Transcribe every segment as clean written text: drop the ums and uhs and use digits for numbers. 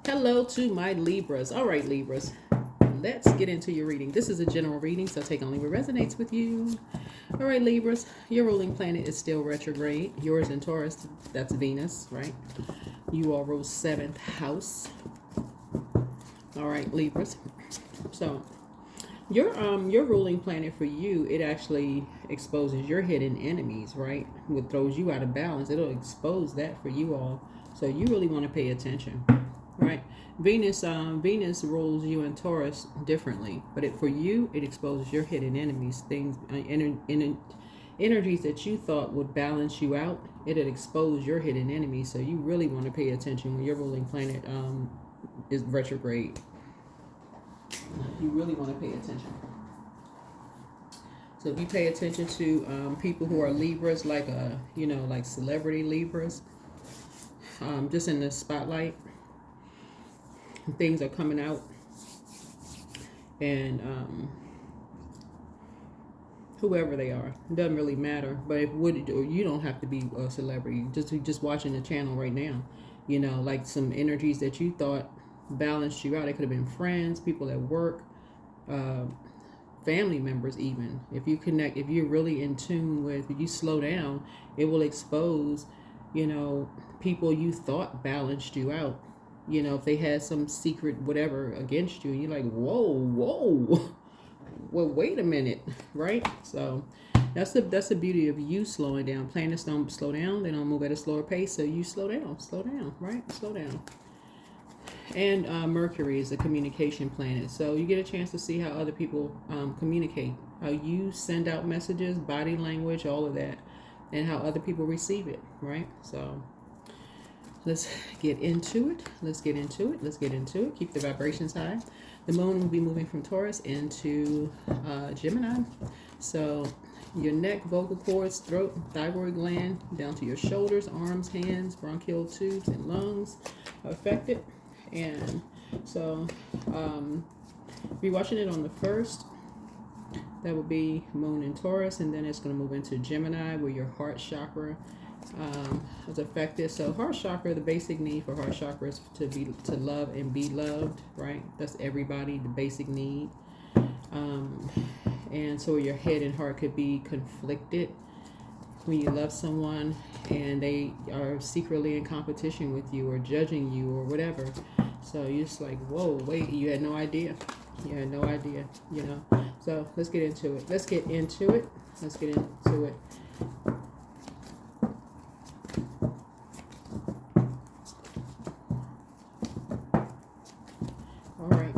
Hello to my Libras. All right, Libras, let's get into your reading. This is a general reading, so take only what resonates with you. All right, Libras, your ruling planet is still retrograde. Yours in Taurus, that's Venus, right? You all rule 7th house. All right, Libras. So your ruling planet for you, it actually exposes your hidden enemies, right? What throws you out of balance, it'll expose that for you all. So you really want to pay attention, right? Venus rules you in Taurus differently, but for you, it exposes your hidden enemies, things, energies that you thought would balance you out. It'll expose your hidden enemies. So you really want to pay attention when your ruling planet is retrograde. You really want to pay attention. So if you pay attention to people who are Libras, like like celebrity Libras, just in the spotlight, things are coming out, and whoever they are, it doesn't really matter. But you don't have to be a celebrity. Just watching the channel right now, like some energies that you thought balanced you out. It could have been friends, people at work, family members even. If you connect, if you're really in tune with, if you slow down, it will expose, people you thought balanced you out. If they had some secret whatever against you, you're like, whoa, well, wait a minute, right? So that's the beauty of you slowing down. Planets don't slow down; they don't move at a slower pace. So you slow down, right? Slow down. And Mercury is a communication planet, so you get a chance to see how other people communicate, how you send out messages, body language, all of that, and how other people receive it, right? So let's get into it. Keep the vibrations high. The moon will be moving from Taurus into Gemini. So your neck, vocal cords, throat, thyroid gland, down to your shoulders, arms, hands, bronchial tubes, and lungs are affected. And so be watching it on the 1st. That will be moon in Taurus, and then it's going to move into Gemini, where your heart chakra is affected. So heart chakra, the basic need for heart chakra is to love and be loved, right? That's everybody, the basic need. And so your head and heart could be conflicted when you love someone and they are secretly in competition with you or judging you or whatever. So you're just like, whoa, wait, you had no idea. So let's get into it. All right.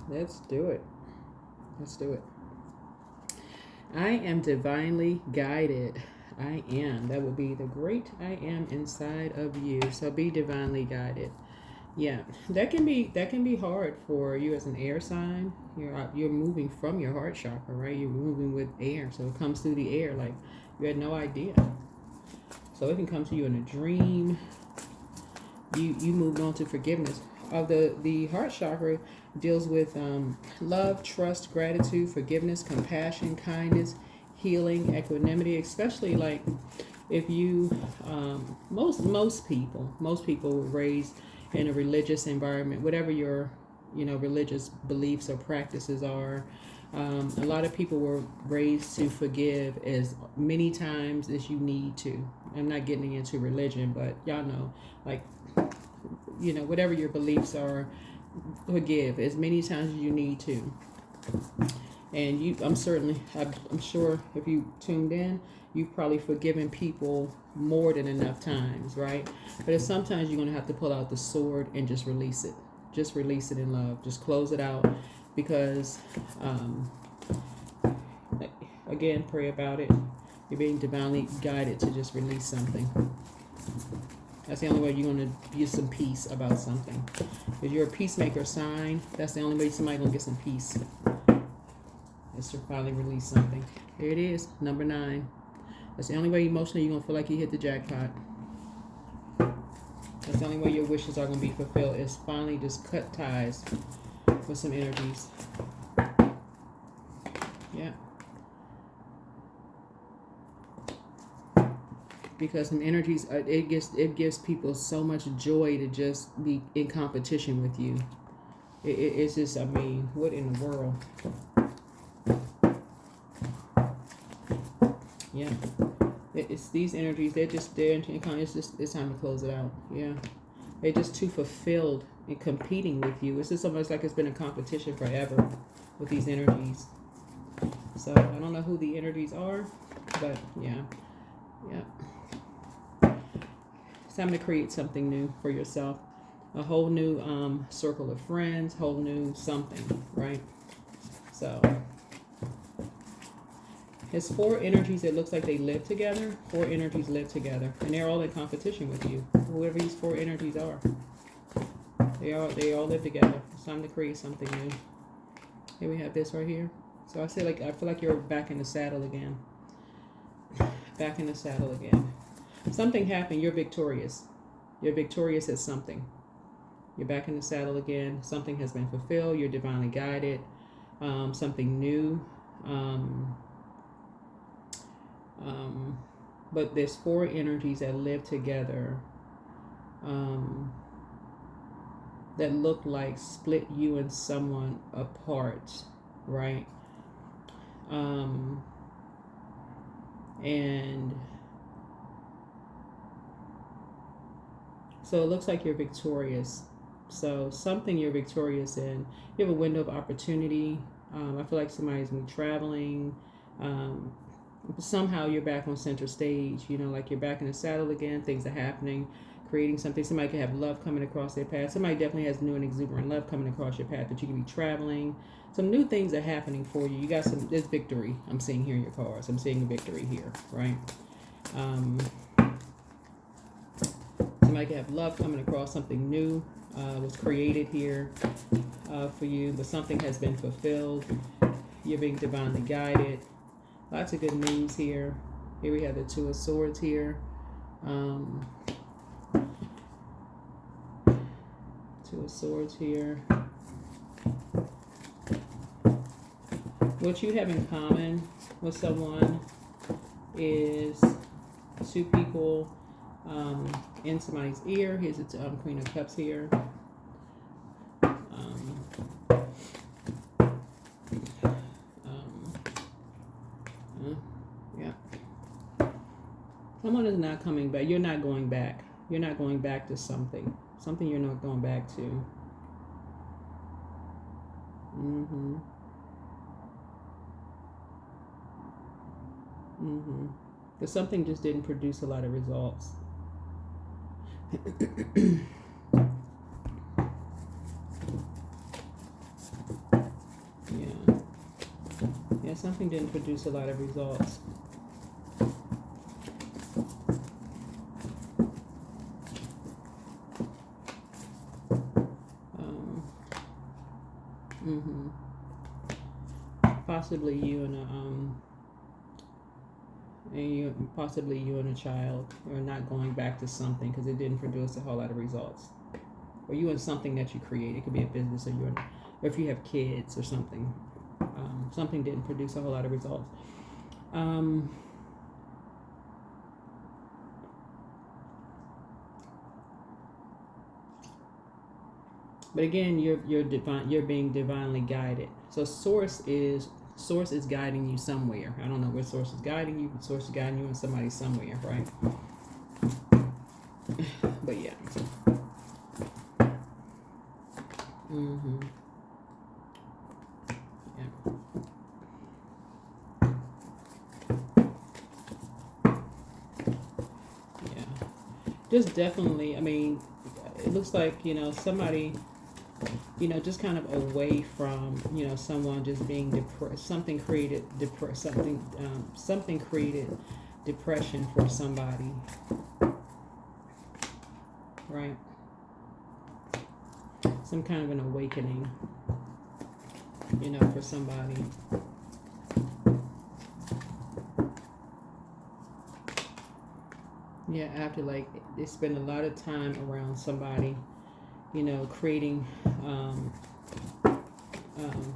Let's do it. I am divinely guided. I am. That would be the great I am inside of you. So be divinely guided. Yeah, that can be hard for you as an air sign. You're moving from your heart chakra, right? You're moving with air, so it comes through the air like you had no idea. So it can come to you in a dream. You moved on to forgiveness. The heart chakra deals with love, trust, gratitude, forgiveness, compassion, kindness, healing, equanimity. Especially like if you most people were raised in a religious environment, whatever your religious beliefs or practices are. A lot of people were raised to forgive as many times as you need to. I'm not getting into religion, but y'all know, like, whatever your beliefs are, forgive as many times as you need to. And I'm sure if you tuned in, you've probably forgiven people more than enough times, right? But sometimes you're going to have to pull out the sword and just release it. Just release it in love. Just close it out, because, again, pray about it. You're being divinely guided to just release something. That's the only way you're going to get some peace about something. If you're a peacemaker sign, that's the only way somebody's going to get some peace. Is to finally release something. Here it is, number 9. That's the only way emotionally you're going to feel like you hit the jackpot. That's the only way your wishes are going to be fulfilled, is finally just cut ties with some energies. Yeah. because some energies, it gives people so much joy to just be in competition with you. It's just, I mean, what in the world? Yeah, it's these energies. They're in kind. It's time to close it out. Yeah, they're just too fulfilled in competing with you. It's just almost like it's been a competition forever with these energies. So I don't know who the energies are, but yeah. It's time to create something new for yourself. A whole new circle of friends, whole new something, right? So there's 4 energies that looks like they live together. 4 energies live together, and they're all in competition with you. Whoever these 4 energies are, they all live together. It's time to create something new. Here we have this right here. So I feel like you're back in the saddle again. Back in the saddle again. Something happened. You're victorious. You're victorious at something. You're back in the saddle again. Something has been fulfilled. You're divinely guided. Something new. But there's 4 energies that live together that look like split you and someone apart, right? And so it looks like you're victorious. So something you're victorious in. You have a window of opportunity. I feel like somebody's been traveling. Somehow you're back on center stage. You know, like you're back in the saddle again. Things are happening, creating something. Somebody could have love coming across their path. Somebody definitely has new and exuberant love coming across your path, but you could be traveling. Some new things are happening for you. You got there's victory. I'm seeing here in your cards. I'm seeing a victory here, right? Somebody could have love coming across. Something new was created here for you, but something has been fulfilled. You're being divinely guided. Lots of good news here. Here we have the 2 of Swords here. 2 of Swords here. What you have in common with someone is 2 people in somebody's ear. Here's the Queen of Cups here. Yeah. Someone is not coming back. You're not going back. You're not going back to something. Something you're not going back to. Because something just didn't produce a lot of results. Yeah, something didn't produce a lot of results. Possibly you and a child are not going back to something because it didn't produce a whole lot of results. Or you and something that you create. It could be a business, or or if you have kids or something. Something didn't produce a whole lot of results. But again, you're being divinely guided. So source is guiding you somewhere. I don't know where source is guiding you, but source is guiding you and somebody somewhere, right? But yeah. Yeah. Just definitely, I mean, it looks like, somebody, just kind of away from, someone just being depressed. Something created something created depression for somebody, right? Some kind of an awakening, for somebody. Yeah, after they spend a lot of time around somebody, creating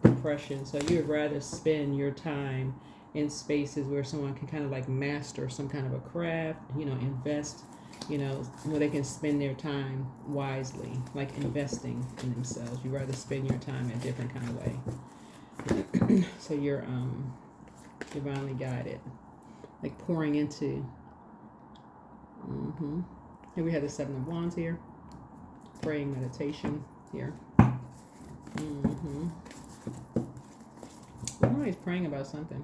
depression. So you'd rather spend your time in spaces where someone can kind of like master some kind of a craft, you know, invest, you know, where they can spend their time wisely, like investing in themselves. You rather spend your time in a different kind of way. So you're divinely guided, like pouring into. Here we have the Seven of Wands here, praying meditation here. Somebody's praying about something.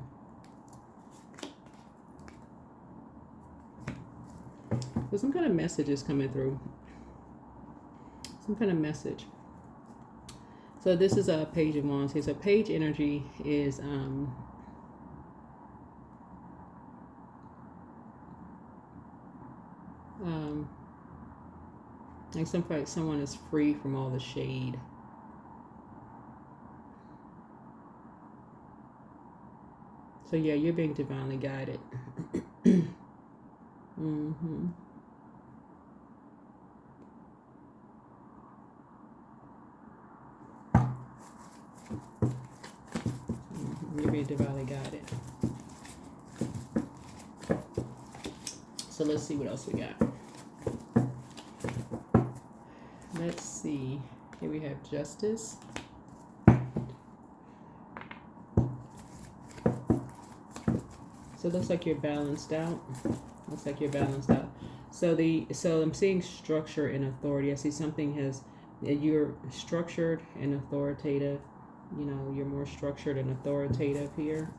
So some kind of message is coming through. Some kind of message. So this is a Page of Wands here. So page energy is like someone is free from all the shade. So yeah, you're being divinely guided. You're being divinely guided. So let's see what else we got. Let's see. Here we have Justice. So it looks like you're balanced out. Looks like you're balanced out. So I'm seeing structure and authority. I see something you're structured and authoritative. You know, you're more structured and authoritative here.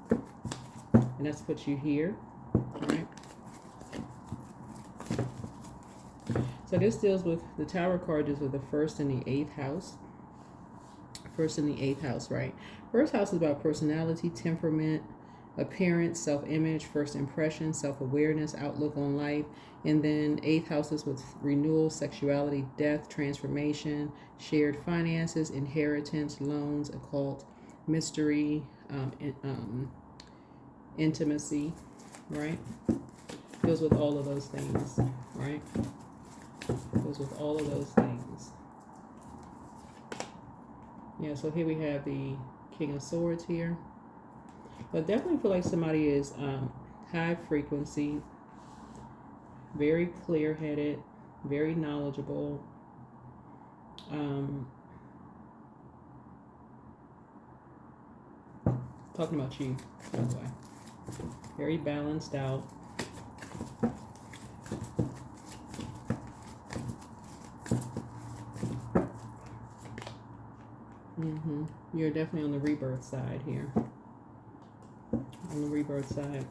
And that's what you hear. All right. So this deals with, the Tower card deals with the 1st and the 8th house. 1st and the 8th house, right? 1st house is about personality, temperament, appearance, self-image, first impression, self-awareness, outlook on life. And then 8th house is with renewal, sexuality, death, transformation, shared finances, inheritance, loans, occult, mystery, intimacy, right? Deals with all of those things, right? Deals with all of those things. Yeah, so here we have the King of Swords here. But definitely feel like somebody is high frequency, very clear-headed, very knowledgeable. Talking about you, by the way. Very balanced out. You're definitely on the rebirth side here. On the rebirth side.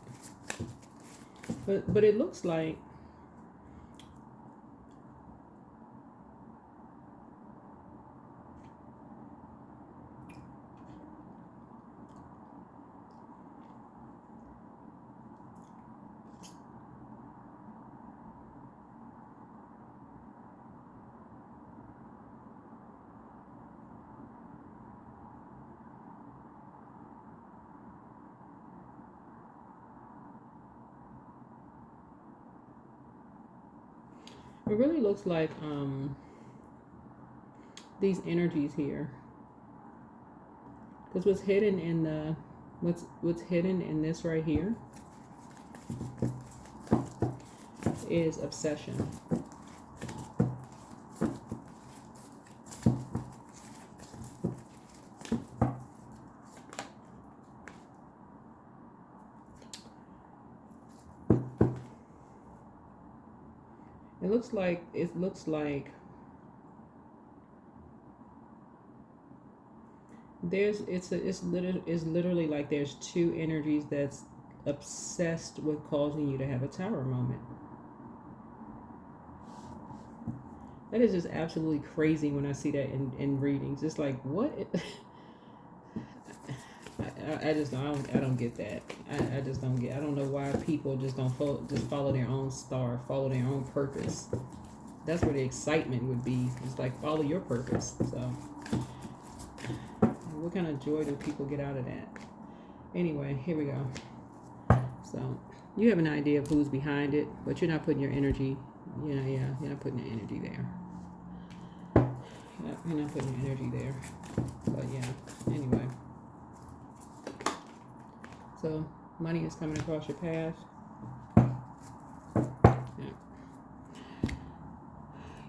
But it looks like it really looks like these energies here, because what's hidden in the what's hidden in this right here is obsession. It looks like it's literally like there's two energies that's obsessed with causing you to have a tower moment. That is just absolutely crazy when I see that in readings. It's like, what? I don't get that. I just don't get. I don't know why people just don't follow their own star, follow their own purpose. That's where the excitement would be. It's like, follow your purpose. So, what kind of joy do people get out of that? Anyway, here we go. So, you have an idea of who's behind it, but you're not putting your energy. You're not putting your energy there. You're not putting your energy there. But yeah. Anyway. So Money is coming across your path.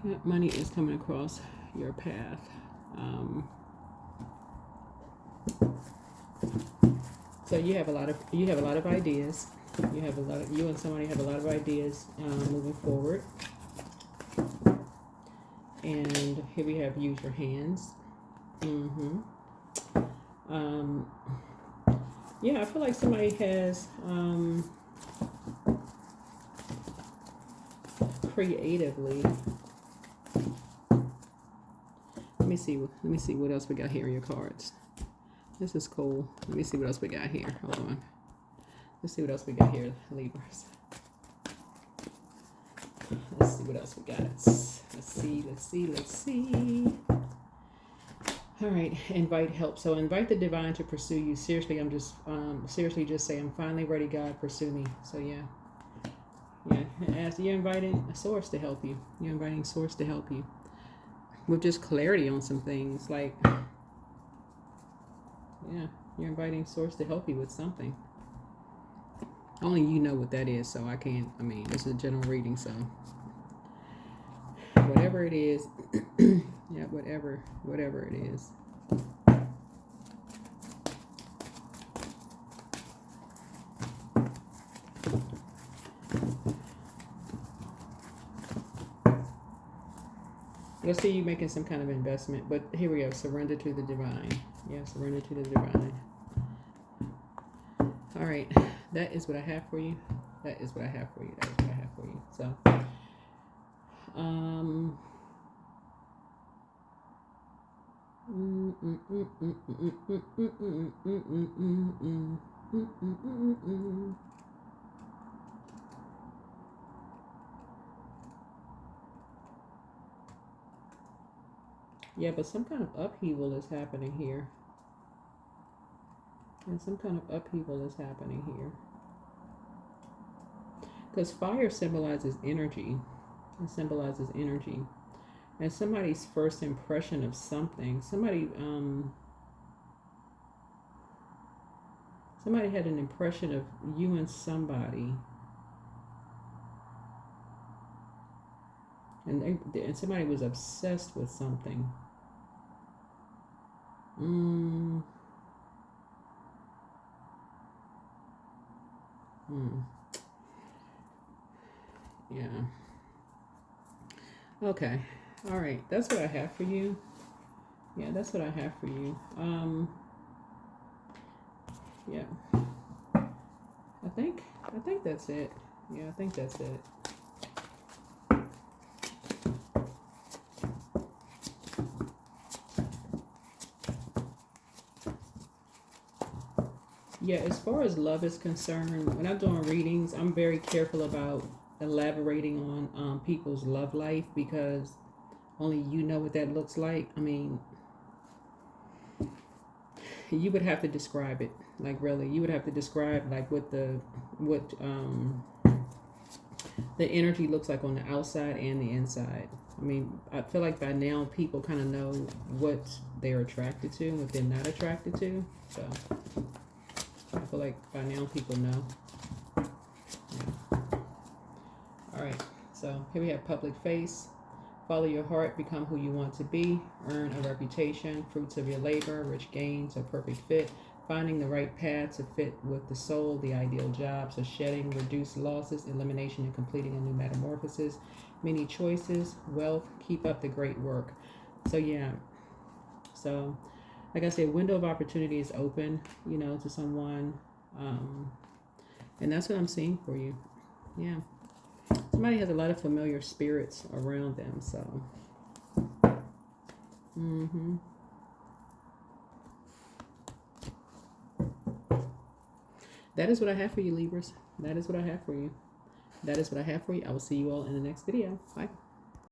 Yeah, money is coming across your path. So you have a lot of ideas. You and somebody have a lot of ideas moving forward. And here we have use your hands. Yeah, I feel like somebody has creatively. Let me see what else we got here in your cards. This is cool. Let me see what else we got here. Hold on. Let's see what else we got here, Libras. Let's see what else we got. Let's see. All right, invite help. So invite the divine to pursue you. Seriously, I'm just seriously just say, I'm finally ready, God, pursue me. So yeah. As you're inviting a source to help you. You're inviting source to help you with just clarity on some things. Like, yeah, you're inviting source to help you with something. Only you know what that is, so I can't. I mean, this is a general reading, so whatever it is, yeah, whatever it is. Let's see you making some kind of investment, but here we go. Surrender to the divine. Yeah, surrender to the divine. All right, that is what I have for you. That is what I have for you. That is what I have for you. So, yeah, but some kind of upheaval is happening here. And some kind of upheaval is happening here. Because fire symbolizes energy. It symbolizes energy. And somebody's first impression of something. Somebody had an impression of you and somebody. And somebody was obsessed with something. Yeah. Okay. All right. That's what I have for you. Yeah, that's what I have for you. Yeah. I think that's it. Yeah, I think that's it. Yeah, as far as love is concerned, when I'm doing readings, I'm very careful about elaborating on people's love life, because only you know what that looks like. I mean, you would have to describe it. Like, really, you would have to describe like what the energy looks like on the outside and the inside. I mean, I feel like by now people kind of know what they're attracted to and what they're not attracted to. So I feel like by now people know. Yeah. All right, so here we have public face. Follow your heart, become who you want to be, earn a reputation, fruits of your labor, rich gains, a perfect fit, finding the right path to fit with the soul, the ideal job, so shedding, reduce losses, elimination, and completing a new metamorphosis, many choices, wealth, keep up the great work. So yeah, so like I said, window of opportunity is open, you know, to someone, and that's what I'm seeing for you. Yeah. Somebody has a lot of familiar spirits around them, so. That is what I have for you, Libras. That is what I have for you. That is what I have for you. I will see you all in the next video. Bye.